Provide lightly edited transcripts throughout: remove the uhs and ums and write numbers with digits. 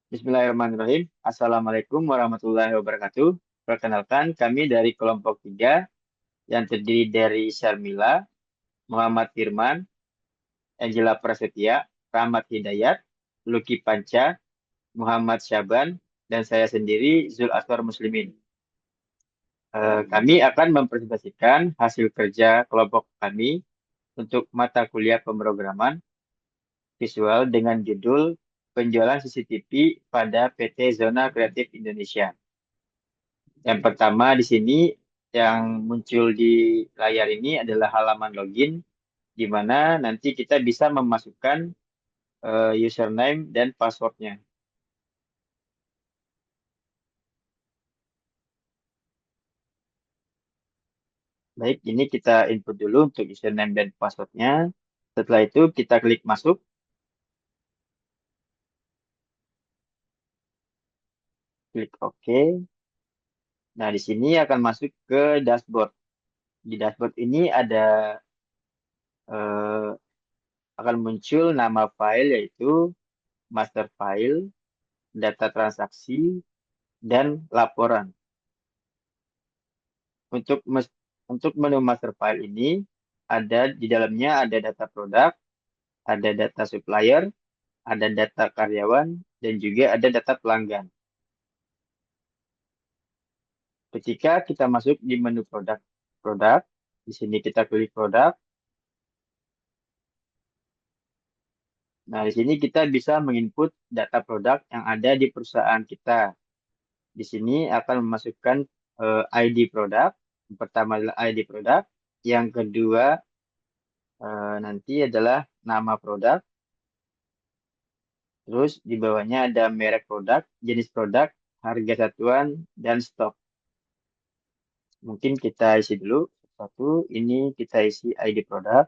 Bismillahirrahmanirrahim. Assalamualaikum warahmatullahi wabarakatuh. Perkenalkan, kami dari kelompok 3 yang terdiri dari Syarmila, Muhammad Firman, Angela Prasetya, Rahmat Hidayat, Lucky Panca, Muhammad Syaban, dan saya sendiri Zul Aswar Muslimin. Kami akan mempresentasikan hasil kerja kelompok kami untuk mata kuliah pemrograman visual dengan judul Penjualan CCTV pada PT Zona Kreatif Indonesia. Yang pertama di sini yang muncul di layar ini adalah halaman login, di mana nanti kita bisa memasukkan username dan passwordnya. Baik, ini kita input dulu untuk username dan passwordnya. Setelah itu kita klik masuk, klik OK. Nah, di sini akan masuk ke dashboard. Di dashboard ini ada eh, akan muncul nama file yaitu master file, data transaksi, dan laporan. Untuk untuk menu master file ini ada di dalamnya ada data produk, ada data supplier, ada data karyawan, dan juga ada data pelanggan. Ketika kita masuk di menu produk, di sini kita klik produk. Nah, di sini kita bisa menginput data produk yang ada di perusahaan kita. Di sini akan memasukkan ID produk. Yang pertama adalah ID produk. Yang kedua nanti adalah nama produk. Terus di bawahnya ada merek produk, jenis produk, harga satuan, dan stok. Mungkin kita isi dulu satu. Ini kita isi ID produk.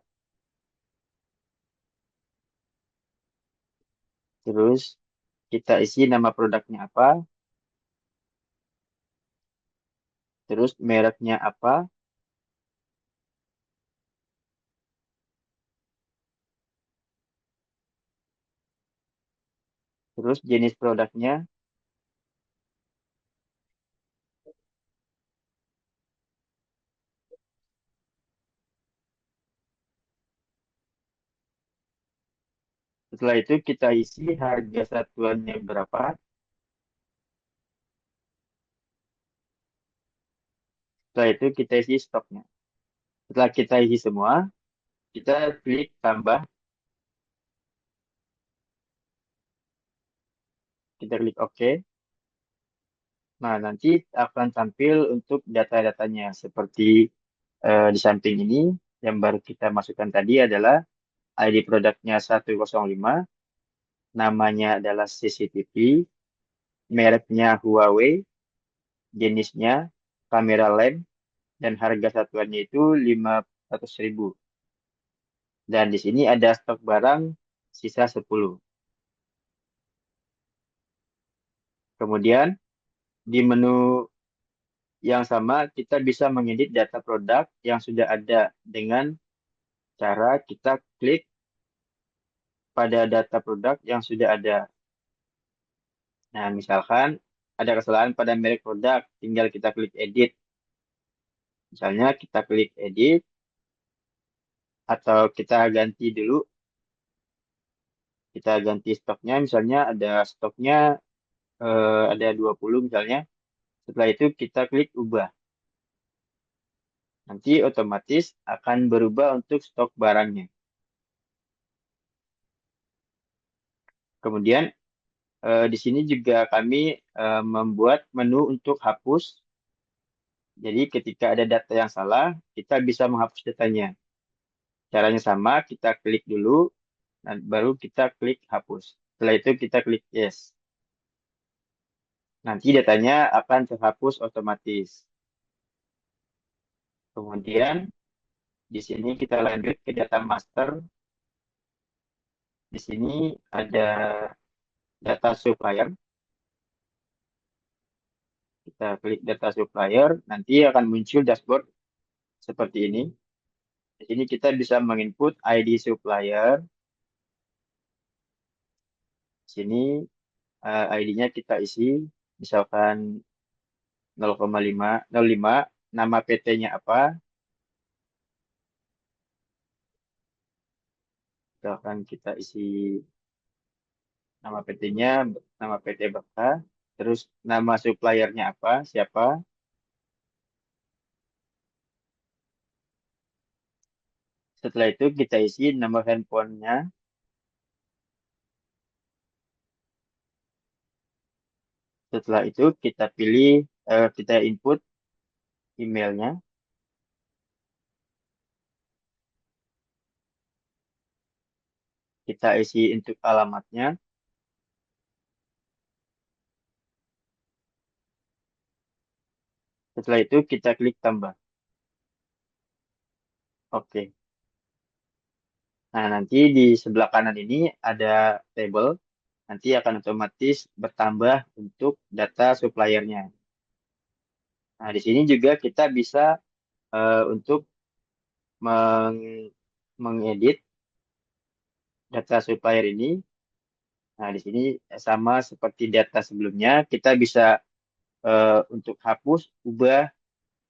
Terus kita isi nama produknya apa. Terus mereknya apa. Terus jenis produknya. Setelah itu kita isi harga satuannya berapa. Setelah itu kita isi stoknya. Setelah kita isi semua, kita klik tambah. Kita klik OK. Nah, nanti akan tampil untuk data-datanya seperti di samping ini. Yang baru kita masukkan tadi adalah ID produknya 105, namanya adalah CCTV, mereknya Huawei, jenisnya kamera lens, dan harga satuannya itu 500.000. Dan di sini ada stok barang sisa 10. Kemudian di menu yang sama kita bisa mengedit data produk yang sudah ada dengan cara kita klik pada data produk yang sudah ada. Nah, misalkan ada kesalahan pada merek produk, tinggal kita klik edit. Misalnya kita klik edit atau kita ganti dulu, kita ganti stoknya, misalnya ada stoknya ada 20 misalnya. Setelah itu kita klik ubah. Nanti otomatis akan berubah untuk stok barangnya. Kemudian di sini juga kami membuat menu untuk hapus. Jadi ketika ada data yang salah, kita bisa menghapus datanya. Caranya sama, kita klik dulu, dan baru kita klik hapus. Setelah itu kita klik yes. Nanti datanya akan terhapus otomatis. Kemudian di sini kita lanjut ke data master. Di sini ada data supplier. Kita klik data supplier, nanti akan muncul dashboard seperti ini. Di sini kita bisa menginput ID supplier. Sini ID-nya kita isi, misalkan 0,505, nama PT-nya apa, misalkan kita isi nama PT-nya, nama PT Baka, terus nama suppliernya apa, siapa, setelah itu kita isi nomor handphonenya, setelah itu kita pilih, kita input emailnya, kita isi untuk alamatnya, setelah itu kita klik tambah. Oke. Nah, nanti di sebelah kanan ini ada table, nanti akan otomatis bertambah untuk data suppliernya. Nah, di sini juga kita bisa untuk meng- mengedit data supplier ini. Nah, di sini sama seperti data sebelumnya, kita bisa untuk hapus, ubah,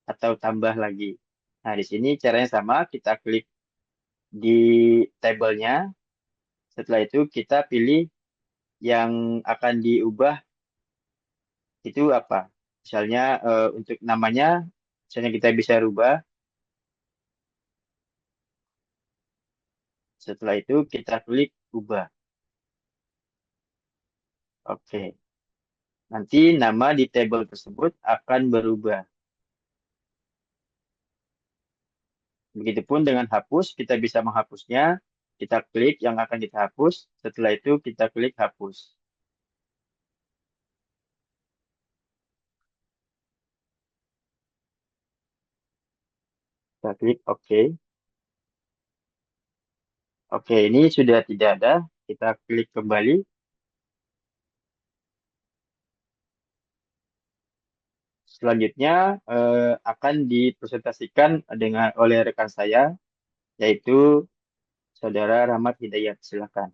atau tambah lagi. Nah, di sini caranya sama, kita klik di tabelnya, setelah itu kita pilih yang akan diubah itu apa. Misalnya untuk namanya, misalnya kita bisa rubah, setelah itu kita klik ubah. Oke, nanti nama di table tersebut akan berubah. Begitupun dengan hapus, kita bisa menghapusnya. Kita klik yang akan kita hapus. Setelah itu kita klik hapus. Kita klik OK. Oke, ini sudah tidak ada. Kita klik kembali. Selanjutnya akan dipresentasikan dengan oleh rekan saya, yaitu Saudara Rahmat Hidayat. Silakan.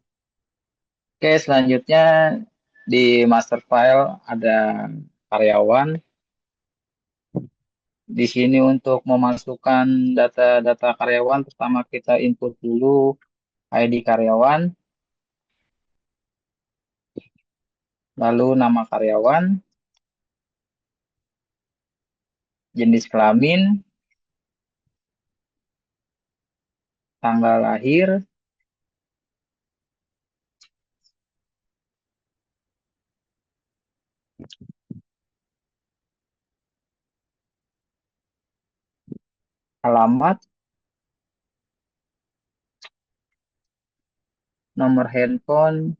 Oke, selanjutnya di master file ada karyawan. Di sini untuk memasukkan data-data karyawan, pertama kita input dulu ID karyawan, lalu nama karyawan, jenis kelamin, tanggal lahir, alamat, nomor handphone,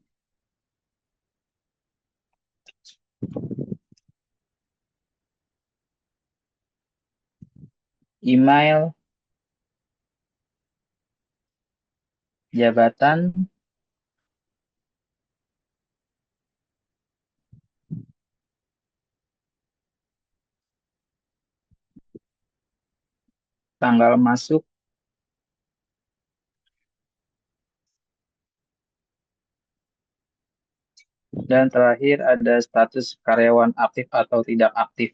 email, jabatan, tanggal masuk, dan terakhir ada status karyawan aktif atau tidak aktif.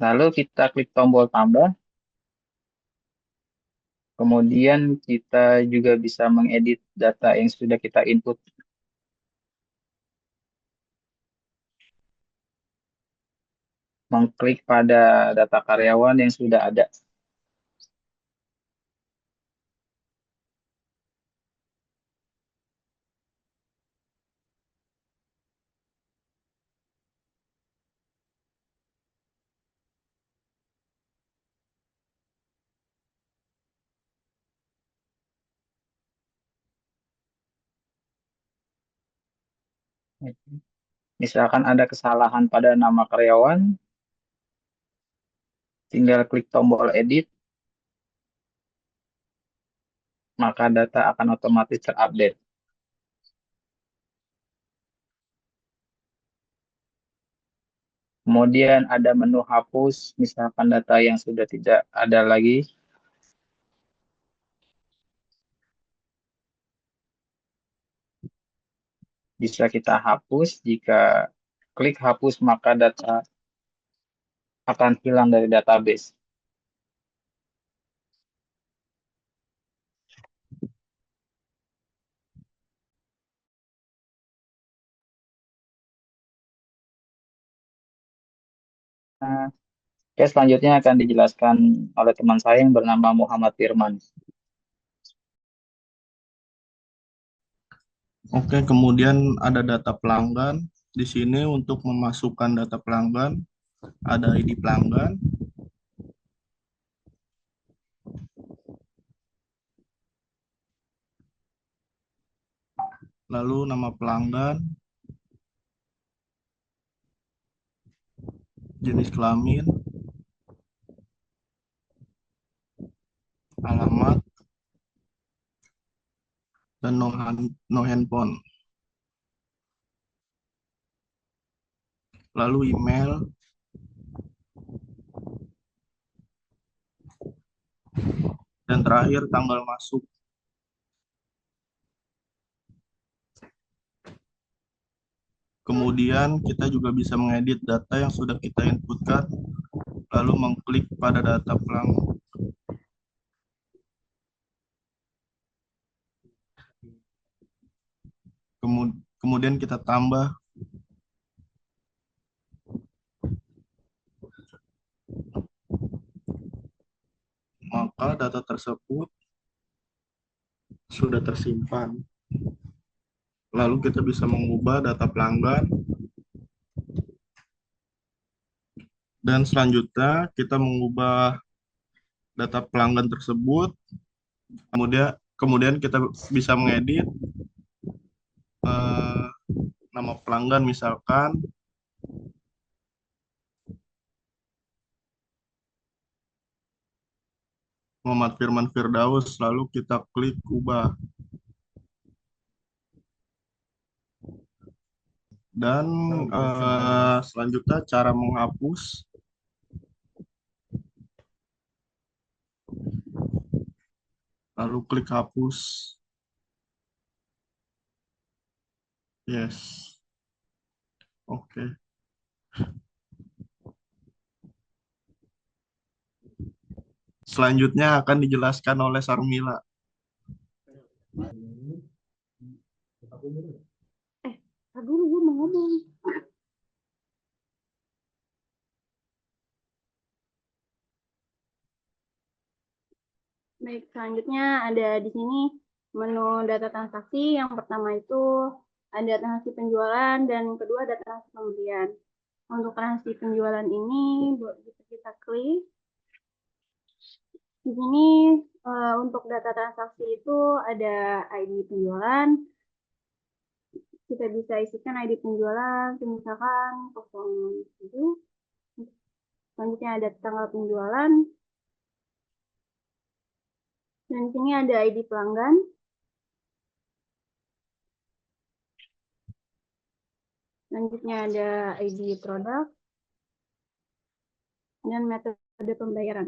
Lalu kita klik tombol tambah. Kemudian kita juga bisa mengedit data yang sudah kita input. Mengklik pada data karyawan yang sudah ada. Misalkan ada kesalahan pada nama karyawan, tinggal klik tombol edit, maka data akan otomatis terupdate. Kemudian ada menu hapus, misalkan data yang sudah tidak ada lagi. bisa kita hapus. Jika klik hapus, maka data akan hilang dari database. Nah, oke, selanjutnya akan dijelaskan oleh teman saya yang bernama Muhammad Firman. Oke, kemudian ada data pelanggan. Di sini untuk memasukkan data pelanggan, ada ID pelanggan, lalu nama pelanggan, jenis kelamin, alamat, dan no handphone. Lalu email, dan terakhir tanggal masuk. Kemudian kita juga bisa mengedit data yang sudah kita inputkan, lalu mengklik pada data pelanggan. Kemudian kita tambah, maka data tersebut sudah tersimpan. Lalu kita bisa mengubah data pelanggan. Dan selanjutnya kita mengubah data pelanggan tersebut. Kemudian kita bisa mengedit eh, nama pelanggan, misalkan Muhammad Firman Firdaus, lalu kita klik ubah. Dan selanjutnya cara menghapus. Lalu klik hapus. Yes. Oke. Selanjutnya akan dijelaskan oleh Sarmila. Aduh, gue mau ngomong. Baik, selanjutnya ada di sini menu data transaksi. Yang pertama itu ada transaksi penjualan dan kedua ada transaksi pembelian. Untuk transaksi penjualan ini bisa kita klik. Di sini untuk data transaksi itu ada ID penjualan. Kita bisa isikan ID penjualan, misalkan 07. Selanjutnya ada tanggal penjualan. Dan di sini ada ID pelanggan. Selanjutnya ada ID produk dan metode pembayaran.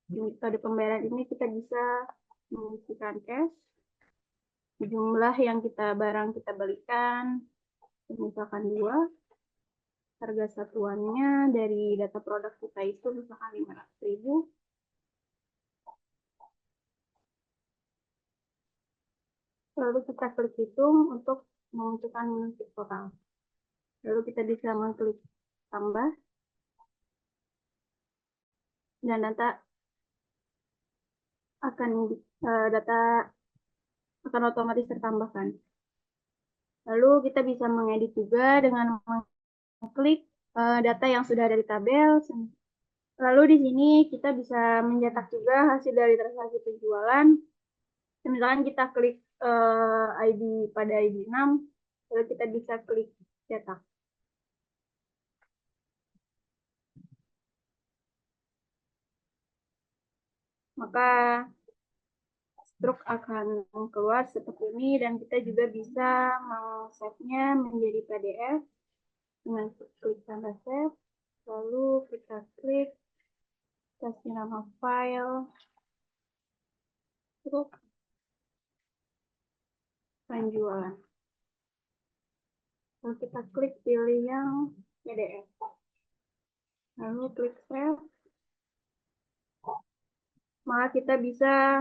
Di metode pembayaran ini kita bisa mengisikan cash, jumlah yang barang kita belikan, misalkan 2, harga satuannya dari data produk kita itu misalkan 500.000. Lalu kita klik hitung untuk menentukan total. Lalu kita bisa mengklik tambah dan data akan otomatis tertambahkan. Lalu kita bisa mengedit juga dengan mengklik data yang sudah ada di tabel. Lalu di sini kita bisa mencetak juga hasil dari transaksi penjualan. Misalkan kita klik ID pada ID 6, lalu kita bisa klik cetak. Maka struk akan keluar seperti ini dan kita juga bisa men-save-nya menjadi PDF dengan klik tambah save. Lalu kita klik kasih nama file struk penjualan. Lalu kita klik pilih yang PDF. Lalu klik save. Maka kita bisa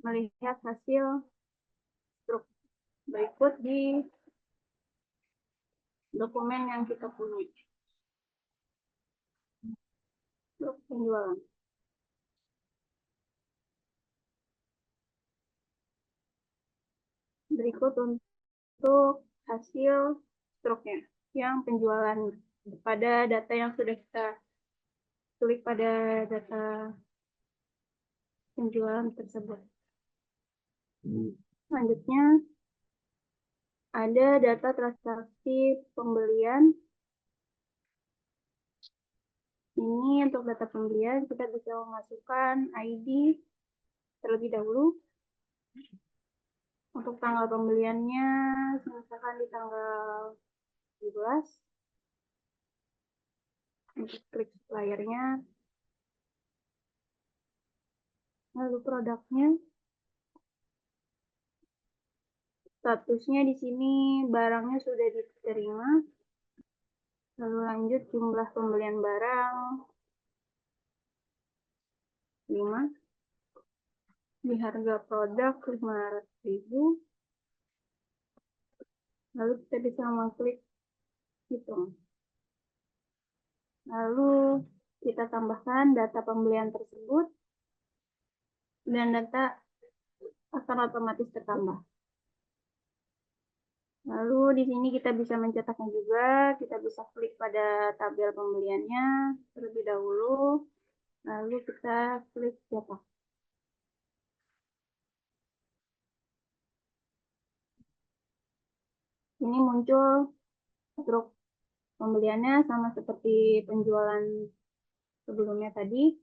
melihat hasil struk berikut di dokumen yang kita punya. Struk penjualan. Berikut untuk hasil struknya yang penjualan pada data yang sudah kita klik pada data penjualan tersebut. Selanjutnya ada data transaksi pembelian. Ini untuk data pembelian kita bisa memasukkan ID terlebih dahulu. Untuk tanggal pembeliannya misalkan di tanggal 17. Untuk klik suppliernya. Lalu produknya. Statusnya di sini barangnya sudah diterima. Lalu lanjut jumlah pembelian barang 5. Di harga produk 500.000. Lalu kita bisa mengklik hitung. Lalu kita tambahkan data pembelian tersebut dan data akan otomatis tertambah. Lalu di sini kita bisa mencetaknya juga. Kita bisa klik pada tabel pembeliannya terlebih dahulu. Lalu kita klik cetak. Ini muncul struk pembeliannya sama seperti penjualan sebelumnya tadi.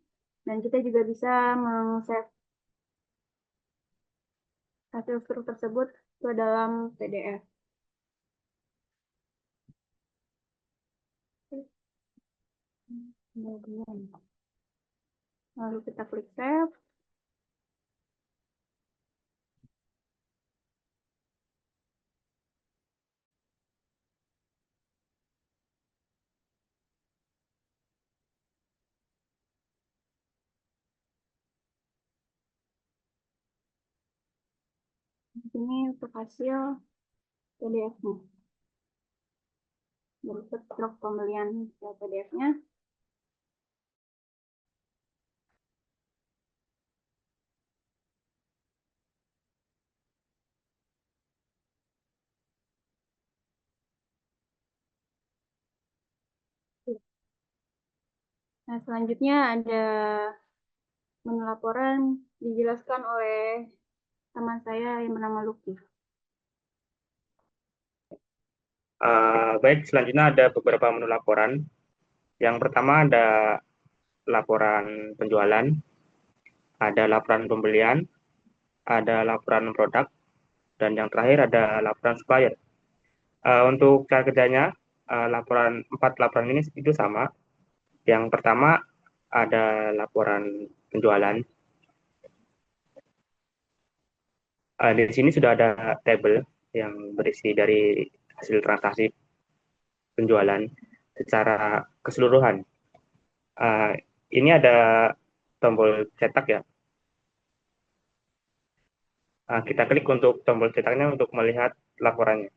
Dan kita juga bisa meng-save hasil struk tersebut ke dalam PDF. Lalu kita klik save. Ini untuk hasil PDF-nya. Berikut struk pembelian PDF-nya. Nah, selanjutnya ada menu laporan dijelaskan oleh teman saya yang bernama Lucky. Baik, selanjutnya ada beberapa menu laporan. Yang pertama ada laporan penjualan, ada laporan pembelian, ada laporan produk, dan yang terakhir ada laporan supplier. Untuk cara kerjanya, empat laporan ini itu sama. Yang pertama ada laporan penjualan. Di sini sudah ada tabel yang berisi dari hasil transaksi penjualan secara keseluruhan. Ini ada tombol cetak ya. Kita klik untuk tombol cetaknya untuk melihat laporannya.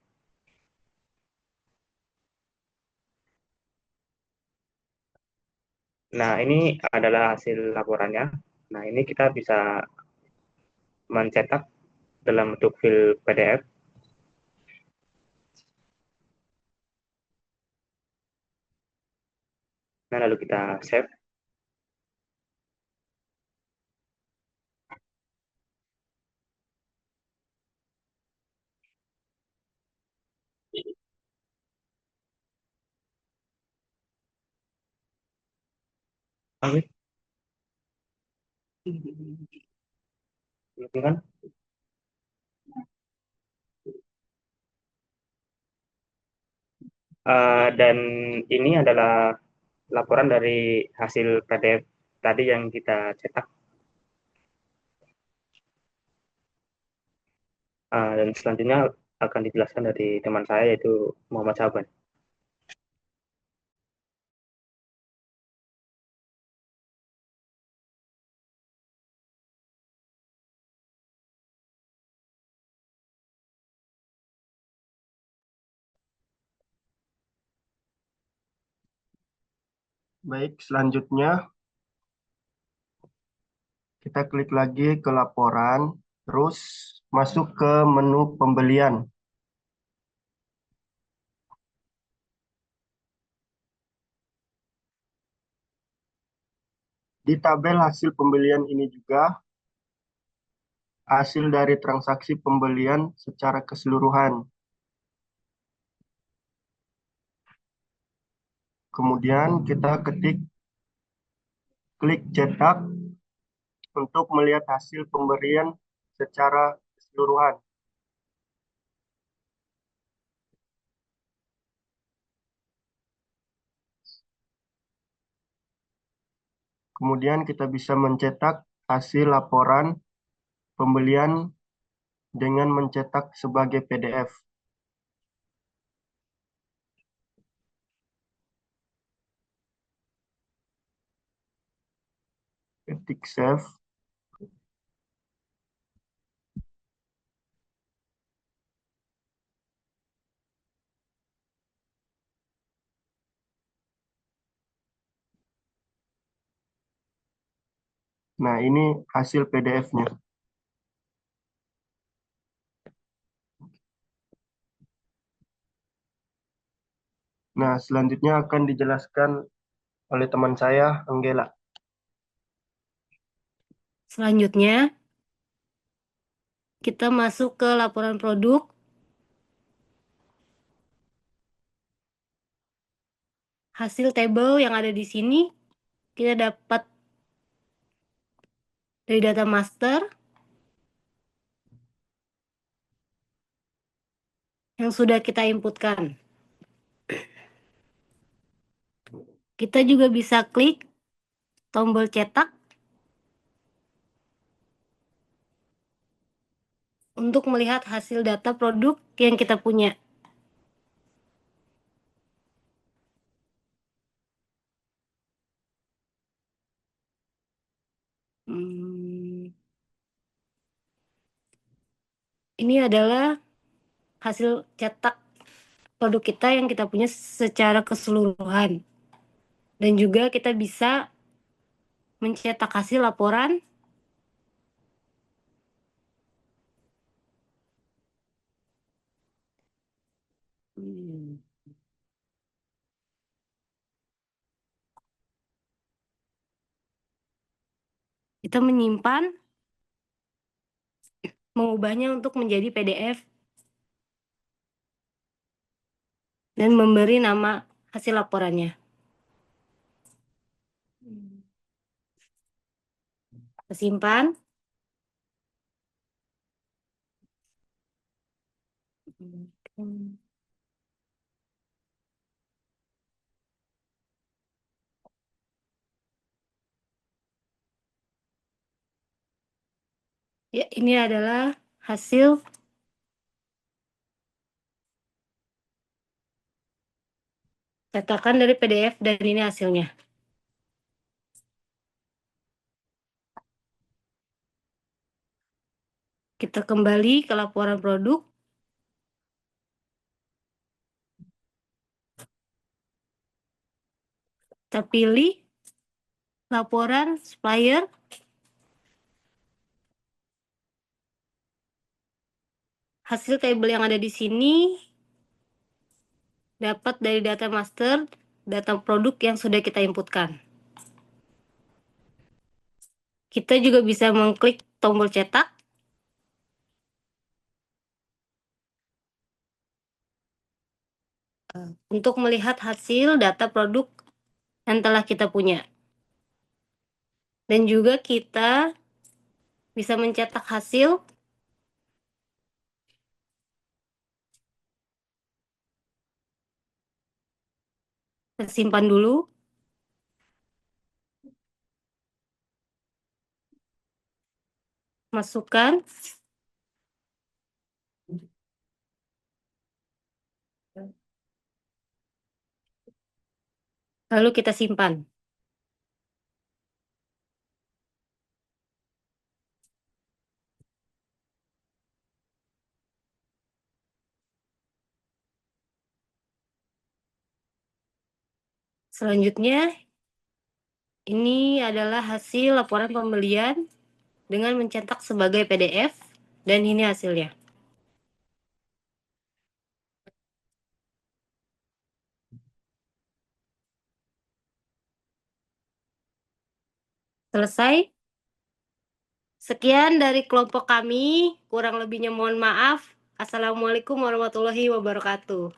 Nah, ini adalah hasil laporannya. Nah, ini kita bisa mencetak dalam bentuk file PDF. Nah, lalu kita save. Oke. Kan? Dan ini adalah laporan dari hasil PDF tadi yang kita cetak. Dan selanjutnya akan dijelaskan dari teman saya yaitu Muhammad Saban. Baik, selanjutnya kita klik lagi ke laporan, terus masuk ke menu pembelian. Di tabel hasil pembelian ini juga hasil dari transaksi pembelian secara keseluruhan. Kemudian kita klik cetak untuk melihat hasil pemberian secara keseluruhan. Kemudian kita bisa mencetak hasil laporan pembelian dengan mencetak sebagai PDF. Ketik save. Nah, ini hasil PDF-nya. Nah, selanjutnya akan dijelaskan oleh teman saya, Anggela. Selanjutnya, kita masuk ke laporan produk. Hasil tabel yang ada di sini kita dapat dari data master yang sudah kita inputkan. Kita juga bisa klik tombol cetak untuk melihat hasil data produk yang kita punya. Ini adalah hasil cetak produk kita yang kita punya secara keseluruhan. Dan juga kita bisa mencetak hasil laporan kita menyimpan, mengubahnya untuk menjadi PDF, dan memberi nama hasil laporannya. Kita simpan. Ya, ini adalah hasil cetakan dari PDF dan ini hasilnya. Kita kembali ke laporan produk. Kita pilih laporan supplier. Hasil tabel yang ada di sini dapat dari data master, data produk yang sudah kita inputkan. Kita juga bisa mengklik tombol cetak untuk melihat hasil data produk yang telah kita punya. Dan juga kita bisa mencetak hasil simpan dulu. Masukkan. Lalu kita simpan. Selanjutnya, ini adalah hasil laporan pembelian dengan mencetak sebagai PDF, dan ini hasilnya. Selesai. Sekian dari kelompok kami, kurang lebihnya mohon maaf. Assalamualaikum warahmatullahi wabarakatuh.